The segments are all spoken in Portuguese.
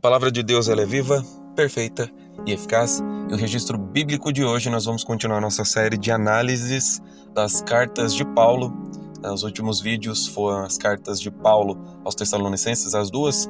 palavra de Deus ela é viva, perfeita e eficaz. E o registro bíblico de hoje nós vamos continuar nossa série de análises das cartas de Paulo. Os últimos vídeos foram as cartas de Paulo aos Tessalonicenses, as duas.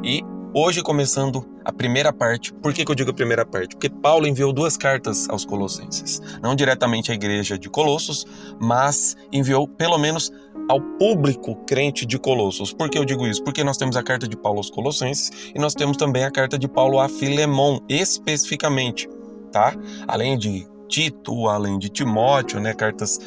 E hoje começando a primeira parte. Por que eu digo a primeira parte? Porque Paulo enviou duas cartas aos Colossenses. Não diretamente à igreja de Colossos, mas enviou pelo menos ao público crente de Colossos. Por que eu digo isso? Porque nós temos a carta de Paulo aos Colossenses e nós temos também a carta de Paulo a Filemon, especificamente, tá? Além de Tito, além de Timóteo, né? Cartas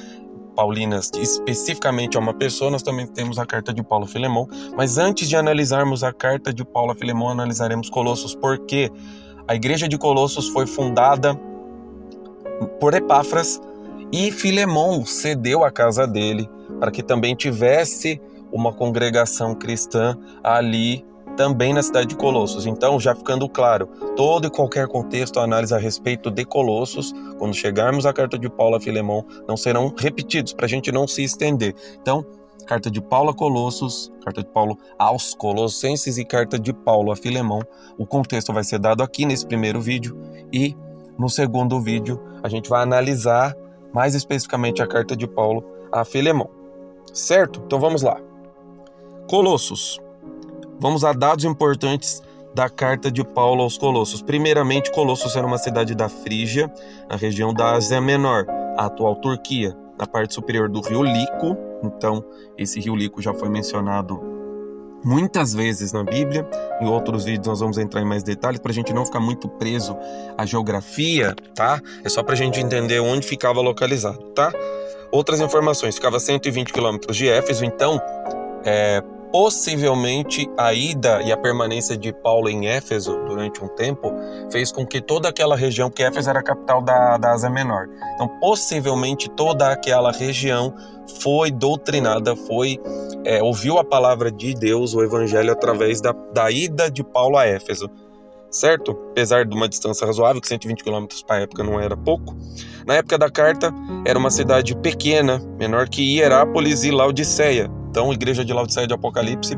paulinas especificamente a uma pessoa, nós também temos a carta de Paulo a Filemon. Mas antes de analisarmos a carta de Paulo a Filemon, analisaremos Colossos, porque a igreja de Colossos foi fundada por Epáfras e Filemon cedeu a casa dele para que também tivesse uma congregação cristã ali também na cidade de Colossos. Então, já ficando claro, todo e qualquer contexto, análise a respeito de Colossos, quando chegarmos à carta de Paulo a Filemon, não serão repetidos, para a gente não se estender. Então, carta de Paulo a Colossos, carta de Paulo aos Colossenses e carta de Paulo a Filemon. O contexto vai ser dado aqui nesse primeiro vídeo e no segundo vídeo a gente vai analisar mais especificamente a carta de Paulo a Filemon. Certo? Então vamos lá. Colossos. Vamos a dados importantes da carta de Paulo aos Colossos. Primeiramente, Colossos era uma cidade da Frígia, na região da Ásia Menor, a atual Turquia, na parte superior do rio Lico. Então, esse rio Lico já foi mencionado muitas vezes na Bíblia. Em outros vídeos nós vamos entrar em mais detalhes para a gente não ficar muito preso à geografia, tá? É só para a gente entender onde ficava localizado, tá? Outras informações, ficava a 120 quilômetros de Éfeso, então possivelmente a ida e a permanência de Paulo em Éfeso durante um tempo fez com que toda aquela região, porque Éfeso era a capital da Ásia Menor, então possivelmente toda aquela região foi doutrinada, ouviu a palavra de Deus, o evangelho, através da ida de Paulo a Éfeso, certo? Apesar de uma distância razoável, que 120 km para a época não era pouco. Na época da carta, era uma cidade pequena, menor que Hierápolis e Laodiceia. Então, a igreja de Laodiceia de Apocalipse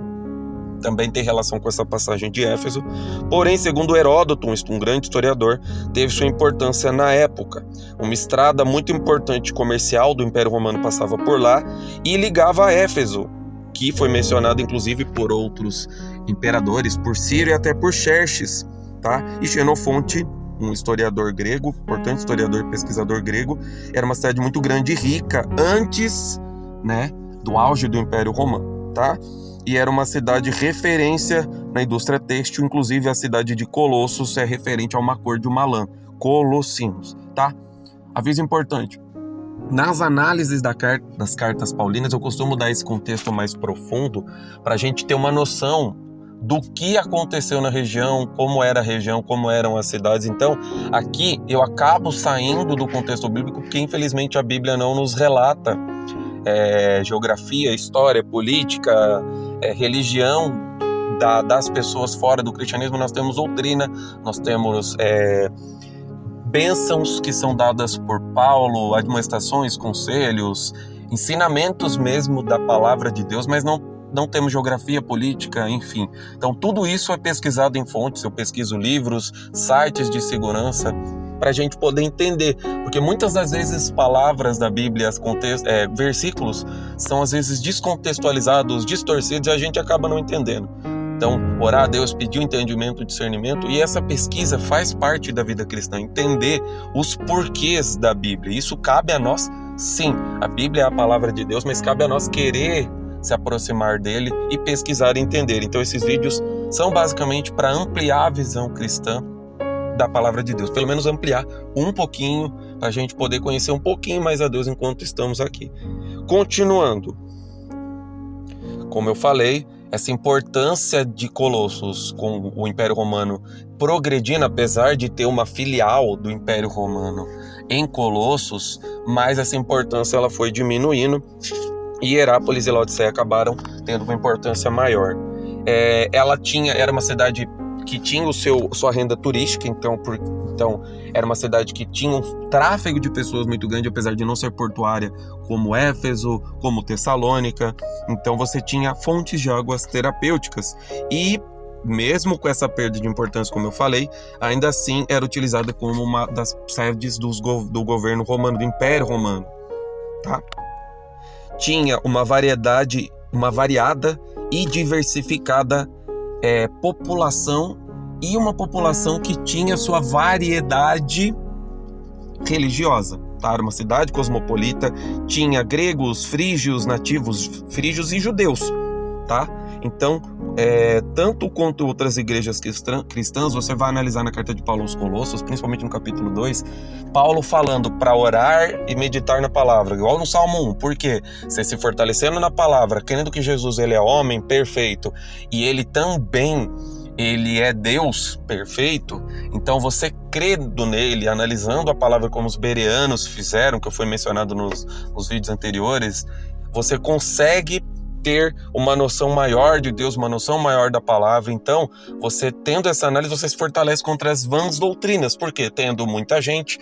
também tem relação com essa passagem de Éfeso. Porém, segundo Heródoto, um grande historiador, teve sua importância na época. Uma estrada muito importante comercial do Império Romano passava por lá e ligava a Éfeso, que foi mencionado inclusive por outros imperadores, por Ciro e até por Xerxes, tá? E Xenofonte, um historiador grego, importante historiador e pesquisador grego, era uma cidade muito grande e rica antes, né, do auge do Império Romano, tá? E era uma cidade referência na indústria têxtil, inclusive a cidade de Colossos é referente a uma cor de uma lã, colossinos, tá? Aviso importante, nas análises das cartas paulinas eu costumo dar esse contexto mais profundo para a gente ter uma noção do que aconteceu na região, como era a região, como eram as cidades. Então, aqui eu acabo saindo do contexto bíblico porque infelizmente a Bíblia não nos relata geografia, história, política, religião das pessoas fora do cristianismo. Nós temos doutrina, nós temos bênçãos que são dadas por Paulo, admoestações, conselhos, ensinamentos mesmo da palavra de Deus, mas não temos geografia, política, enfim. Então tudo isso é pesquisado em fontes, eu pesquiso livros, sites de segurança, para a gente poder entender, porque muitas das vezes palavras da Bíblia, versículos, são às vezes descontextualizados, distorcidos e a gente acaba não entendendo. Então, orar a Deus, pedir o entendimento, o discernimento, e essa pesquisa faz parte da vida cristã, entender os porquês da Bíblia. Isso cabe a nós, sim, a Bíblia é a palavra de Deus, mas cabe a nós querer se aproximar dele e pesquisar e entender. Então esses vídeos são basicamente para ampliar a visão cristã da palavra de Deus, pelo menos ampliar um pouquinho, para a gente poder conhecer um pouquinho mais a Deus enquanto estamos aqui. Continuando, como eu falei, essa importância de Colossos com o Império Romano progredindo, apesar de ter uma filial do Império Romano em Colossos, mas essa importância ela foi diminuindo e Hierápolis e Laodiceia acabaram tendo uma importância maior. Era uma cidade que tinha sua renda turística, então era uma cidade que tinha um tráfego de pessoas muito grande, apesar de não ser portuária, como Éfeso, como Tessalônica. Então você tinha fontes de águas terapêuticas. E mesmo com essa perda de importância, como eu falei, ainda assim era utilizada como uma das sedes do governo romano, do Império Romano, tá? Tinha uma variada e diversificada população, e uma população que tinha sua variedade religiosa, tá? Era uma cidade cosmopolita, tinha gregos, frígios, nativos frígios e judeus, tá? Então, tanto quanto outras igrejas cristãs, você vai analisar na carta de Paulo aos Colossos, principalmente no capítulo 2, Paulo falando para orar e meditar na palavra, igual no Salmo 1, porque você se fortalecendo na palavra, crendo que Jesus ele é homem perfeito e ele também ele é Deus perfeito, então você crendo nele, analisando a palavra como os bereanos fizeram, que foi mencionado nos vídeos anteriores, você consegue ter uma noção maior de Deus, uma noção maior da palavra. Então, você tendo essa análise, você se fortalece contra as vãs doutrinas, porque tendo muita gente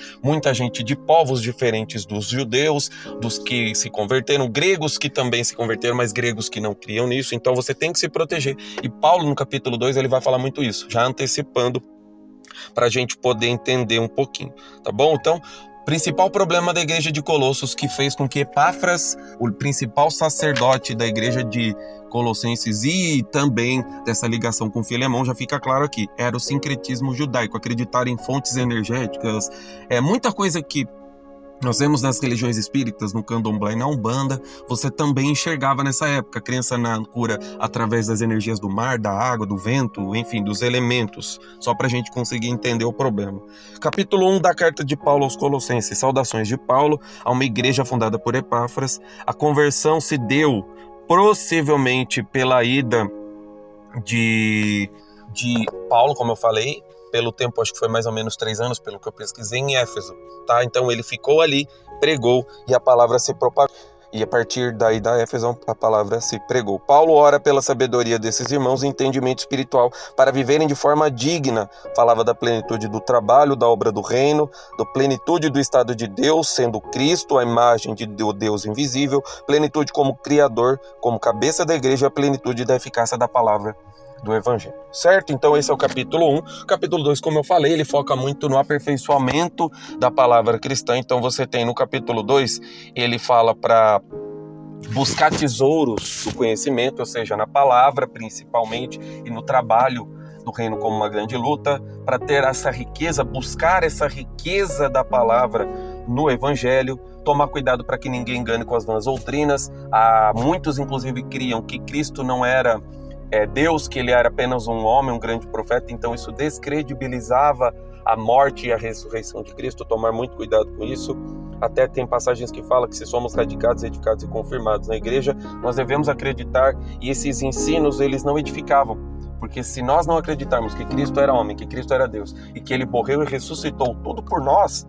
de povos diferentes dos judeus, dos que se converteram, gregos que também se converteram, mas gregos que não criam nisso, então você tem que se proteger. E Paulo, no capítulo 2, ele vai falar muito isso, já antecipando para a gente poder entender um pouquinho, tá bom? Então, principal problema da igreja de Colossos, que fez com que Epáfras, o principal sacerdote da igreja de Colossenses e também dessa ligação com Filemão, já fica claro aqui, era o sincretismo judaico, acreditar em fontes energéticas, muita coisa que nós vemos nas religiões espíritas, no candomblé e na umbanda, você também enxergava nessa época, a crença na cura através das energias do mar, da água, do vento, enfim, dos elementos, só para a gente conseguir entender o problema. Capítulo 1 da carta de Paulo aos Colossenses, saudações de Paulo a uma igreja fundada por Epáfras. A conversão se deu possivelmente pela ida de Paulo, como eu falei, pelo tempo, acho que foi mais ou menos 3 anos, pelo que eu pesquisei, em Éfeso, tá? Então ele ficou ali, pregou e a palavra se propagou. E a partir daí da Éfeso, a palavra se pregou. Paulo ora pela sabedoria desses irmãos e entendimento espiritual para viverem de forma digna. Falava da plenitude do trabalho, da obra do reino, da plenitude do estado de Deus, sendo Cristo a imagem de Deus invisível, plenitude como Criador, como cabeça da igreja, a plenitude da eficácia da palavra do Evangelho, certo? Então esse é o capítulo 1. O capítulo 2, como eu falei, ele foca muito no aperfeiçoamento da palavra cristã. Então você tem no capítulo 2, ele fala para buscar tesouros do conhecimento, ou seja, na palavra principalmente, e no trabalho do reino como uma grande luta, para ter essa riqueza, buscar essa riqueza da palavra no Evangelho, tomar cuidado para que ninguém engane com as vãs doutrinas. Muitos, inclusive, criam que Cristo não era Deus, que ele era apenas um homem, um grande profeta, então isso descredibilizava a morte e a ressurreição de Cristo. Tomar muito cuidado com isso. Até tem passagens que falam que se somos radicados, edificados e confirmados na igreja, nós devemos acreditar, e esses ensinos eles não edificavam, porque se nós não acreditarmos que Cristo era homem, que Cristo era Deus e que ele morreu e ressuscitou tudo por nós,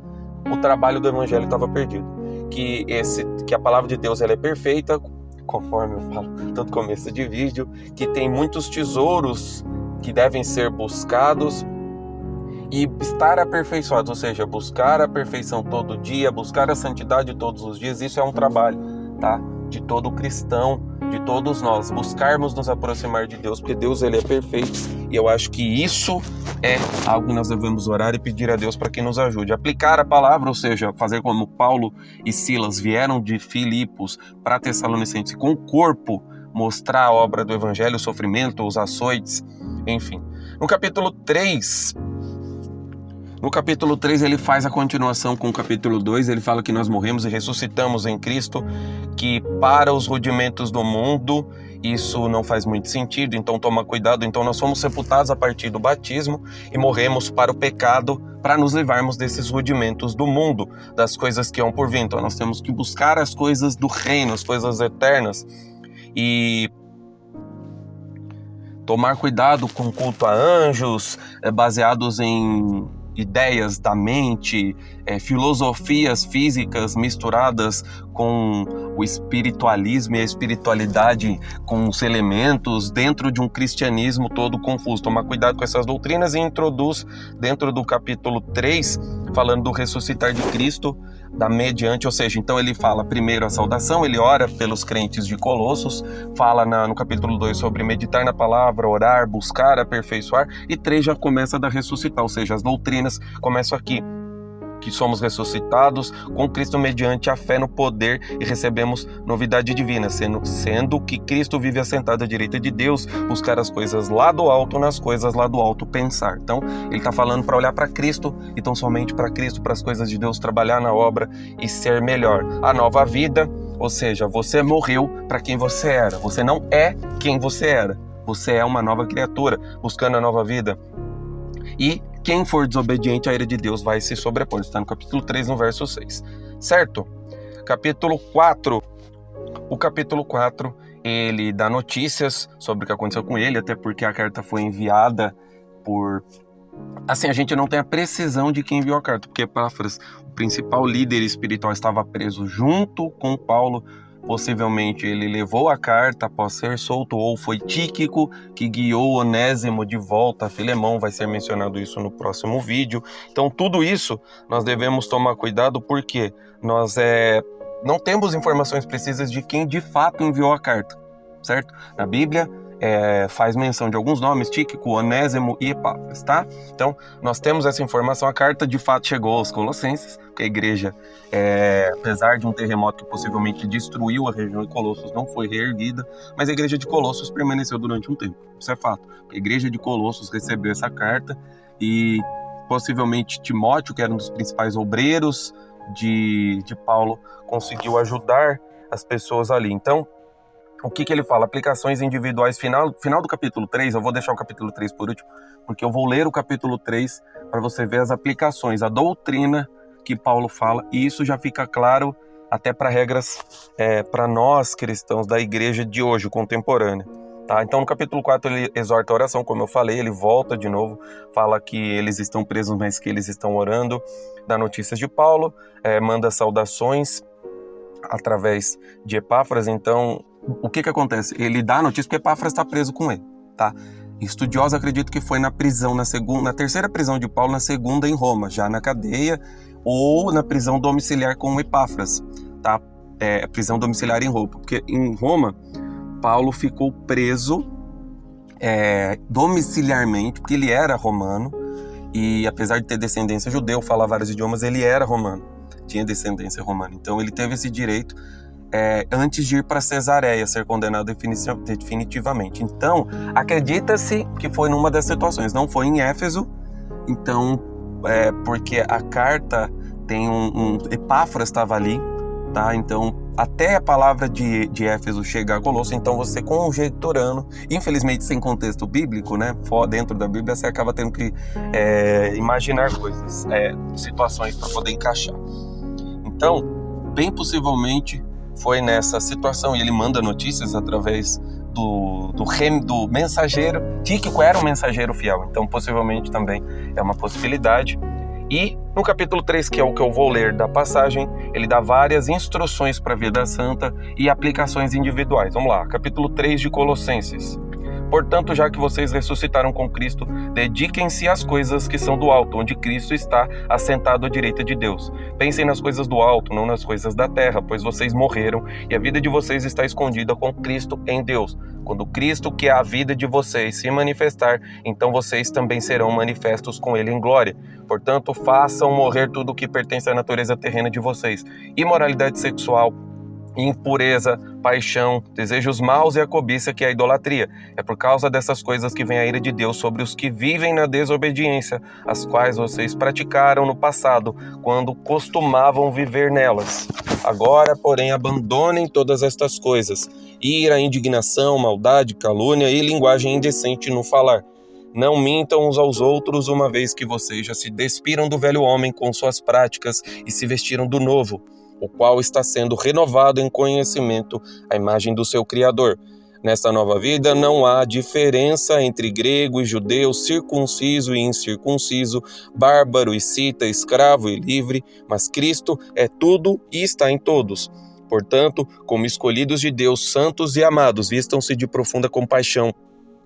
o trabalho do Evangelho estava perdido. Que a palavra de Deus ela é perfeita, conforme eu falo todo começo de vídeo, que tem muitos tesouros que devem ser buscados e estar aperfeiçoados, ou seja, buscar a perfeição todo dia, buscar a santidade todos os dias. Isso é um trabalho, tá? De todo cristão, de todos nós, buscarmos nos aproximar de Deus, porque Deus ele é perfeito, e eu acho que isso é algo que nós devemos orar e pedir a Deus para que nos ajude. Aplicar a palavra, ou seja, fazer como Paulo e Silas vieram de Filipos para Tessalonicenses, com o corpo mostrar a obra do Evangelho, o sofrimento, os açoites, enfim. No capítulo 3, ele faz a continuação com o capítulo 2, ele fala que nós morremos e ressuscitamos em Cristo, que para os rudimentos do mundo isso não faz muito sentido, então toma cuidado. Então nós fomos sepultados a partir do batismo e morremos para o pecado, para nos livrarmos desses rudimentos do mundo, das coisas que hão por vir. Então nós temos que buscar as coisas do reino, as coisas eternas, e tomar cuidado com culto a anjos, baseados em ideias da mente, filosofias físicas misturadas com o espiritualismo e a espiritualidade, com os elementos dentro de um cristianismo todo confuso. Tomar cuidado com essas doutrinas, e introduz dentro do capítulo 3, falando do ressuscitar de Cristo, da mediante, ou seja, então ele fala primeiro a saudação, ele ora pelos crentes de Colossos, fala no capítulo 2 sobre meditar na palavra, orar, buscar, aperfeiçoar, e 3 já começa da ressuscitar, ou seja, as doutrinas começam aqui, que somos ressuscitados com Cristo mediante a fé no poder e recebemos novidade divina, sendo que Cristo vive assentado à direita de Deus, buscar as coisas lá do alto, nas coisas lá do alto pensar. Então, ele está falando para olhar para Cristo, então somente para Cristo, para as coisas de Deus, trabalhar na obra e ser melhor. A nova vida, ou seja, você morreu para quem você era, você não é quem você era, você é uma nova criatura, buscando a nova vida. E quem for desobediente à ira de Deus vai se sobrepor. Está no capítulo 3, no verso 6. Certo? Capítulo 4. O capítulo 4, ele dá notícias sobre o que aconteceu com ele, até porque a carta foi enviada por... Assim, a gente não tem a precisão de quem enviou a carta, porque Epáfras, o principal líder espiritual, estava preso junto com Paulo. Possivelmente ele levou a carta após ser solto, ou foi Tíquico que guiou Onésimo de volta a Filemão, vai ser mencionado isso no próximo vídeo. Então tudo isso nós devemos tomar cuidado, porque nós não temos informações precisas de quem de fato enviou a carta, certo? Na Bíblia faz menção de alguns nomes, Tíquico, Onésimo e Epáfras, tá? Então nós temos essa informação, a carta de fato chegou aos Colossenses, porque a igreja, apesar de um terremoto que possivelmente destruiu a região de Colossos, não foi reerguida, mas a igreja de Colossos permaneceu durante um tempo, isso é fato. A igreja de Colossos recebeu essa carta e possivelmente Timóteo, que era um dos principais obreiros de Paulo, conseguiu ajudar as pessoas ali. Então, o que ele fala? Aplicações individuais, final do capítulo 3, eu vou deixar o capítulo 3 por último, porque eu vou ler o capítulo 3 para você ver as aplicações, a doutrina que Paulo fala, e isso já fica claro até para regras para nós cristãos da igreja de hoje, contemporânea. Tá? Então no capítulo 4 ele exorta a oração, como eu falei, ele volta de novo, fala que eles estão presos, mas que eles estão orando, dá notícias de Paulo, manda saudações através de Epáfras. Então o que acontece? Ele dá a notícia porque Epáfras está preso com ele, tá? Estudiosos acreditam que foi na prisão, na terceira prisão de Paulo, na segunda em Roma, já na cadeia, ou na prisão domiciliar com Epáfras, tá? Prisão domiciliar em Roma, porque em Roma, Paulo ficou preso domiciliarmente, porque ele era romano, e apesar de ter descendência judeu, falar vários idiomas, ele era romano, tinha descendência romana, então ele teve esse direito antes de ir para Cesareia, ser condenado definitivamente. Então, acredita-se que foi numa das situações, não foi em Éfeso, então, porque a carta tem Epáfras estava ali, tá? Então, até a palavra de Éfeso chegar a Colosso, então você conjecturando, infelizmente sem contexto bíblico, né? Dentro da Bíblia, você acaba tendo que imaginar coisas, situações para poder encaixar. Então, bem possivelmente foi nessa situação, e ele manda notícias através do mensageiro. Tíquico era um mensageiro fiel, então possivelmente também é uma possibilidade. E no capítulo 3, que é o que eu vou ler da passagem, ele dá várias instruções para a vida santa e aplicações individuais. Vamos lá, capítulo 3 de Colossenses. Portanto, já que vocês ressuscitaram com Cristo, dediquem-se às coisas que são do alto, onde Cristo está assentado à direita de Deus. Pensem nas coisas do alto, não nas coisas da terra, pois vocês morreram e a vida de vocês está escondida com Cristo em Deus. Quando Cristo, que é a vida de vocês, se manifestar, então vocês também serão manifestos com Ele em glória. Portanto, façam morrer tudo o que pertence à natureza terrena de vocês: imoralidade sexual, impureza, paixão, desejos maus e a cobiça, que é a idolatria. É por causa dessas coisas que vem a ira de Deus sobre os que vivem na desobediência, as quais vocês praticaram no passado, quando costumavam viver nelas. Agora, porém, abandonem todas estas coisas: ira, indignação, maldade, calúnia e linguagem indecente no falar. Não mintam uns aos outros, uma vez que vocês já se despiram do velho homem com suas práticas e se vestiram do novo, o qual está sendo renovado em conhecimento à imagem do seu Criador. Nesta nova vida não há diferença entre grego e judeu, circunciso e incircunciso, bárbaro e cita, escravo e livre, mas Cristo é tudo e está em todos. Portanto, como escolhidos de Deus, santos e amados, vistam-se de profunda compaixão,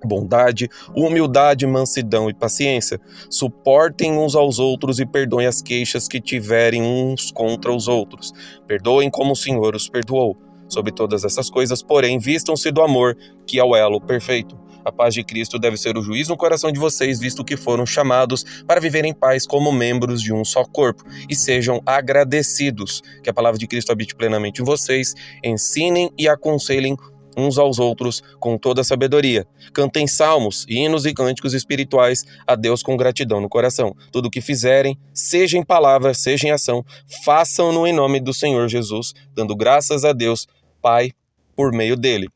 bondade, humildade, mansidão e paciência. Suportem uns aos outros e perdoem as queixas que tiverem uns contra os outros. Perdoem como o Senhor os perdoou. Sobre todas essas coisas, porém, vistam-se do amor, que é o elo perfeito. A paz de Cristo deve ser o juiz no coração de vocês, visto que foram chamados para viver em paz como membros de um só corpo. E sejam agradecidos. Que a palavra de Cristo habite plenamente em vocês. Ensinem e aconselhem uns aos outros com toda a sabedoria. Cantem salmos, hinos e cânticos espirituais a Deus com gratidão no coração. Tudo o que fizerem, seja em palavra, seja em ação, façam-no em nome do Senhor Jesus, dando graças a Deus, Pai, por meio dele.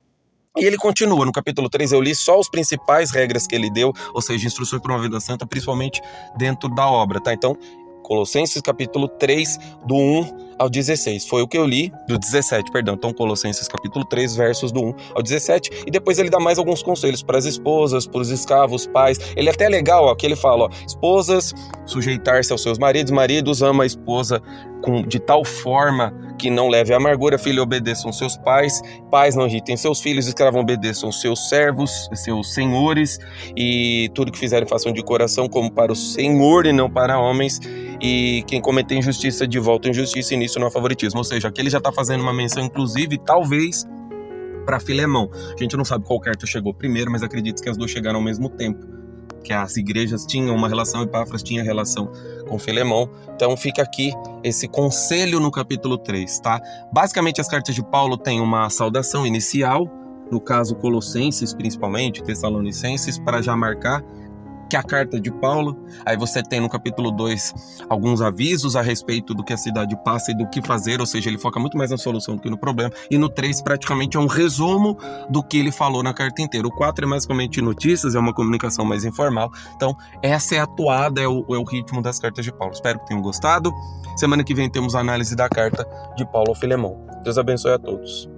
E ele continua, no capítulo 3 eu li só as principais regras que ele deu, ou seja, instruções para uma vida santa, principalmente dentro da obra, tá? Então, Colossenses capítulo 3, do 1 ao 16. Foi o que eu li, do 17, perdão. Então, Colossenses capítulo 3, versos do 1 ao 17. E depois ele dá mais alguns conselhos para as esposas, para os escravos, pais. Ele é até legal, ó, que ele fala, ó, esposas, sujeitar-se aos seus maridos, maridos, ama a esposa de tal forma que não leve a amargura, filhos obedeçam seus pais, pais não irritem seus filhos, escravos obedeçam seus servos, seus senhores, e tudo que fizerem façam de coração como para o Senhor e não para homens, e quem cometer injustiça de volta injustiça, e nisso não há favoritismo. Ou seja, aqui ele já está fazendo uma menção, inclusive, talvez, para Filemão. A gente não sabe qual carta chegou primeiro, mas acredito que as duas chegaram ao mesmo tempo, que as igrejas tinham uma relação, Epáfras tinha relação com Filemão. Então fica aqui esse conselho no capítulo 3, tá? Basicamente as cartas de Paulo têm uma saudação inicial, no caso Colossenses principalmente, Tessalonicenses, para já marcar que é a carta de Paulo. Aí você tem no capítulo 2 alguns avisos a respeito do que a cidade passa e do que fazer, ou seja, ele foca muito mais na solução do que no problema. E no 3 praticamente é um resumo do que ele falou na carta inteira. O 4 é basicamente notícias, é uma comunicação mais informal. Então essa é a toada, é o ritmo das cartas de Paulo. Espero que tenham gostado. Semana que vem temos a análise da carta de Paulo ao Filemão. Deus abençoe a todos.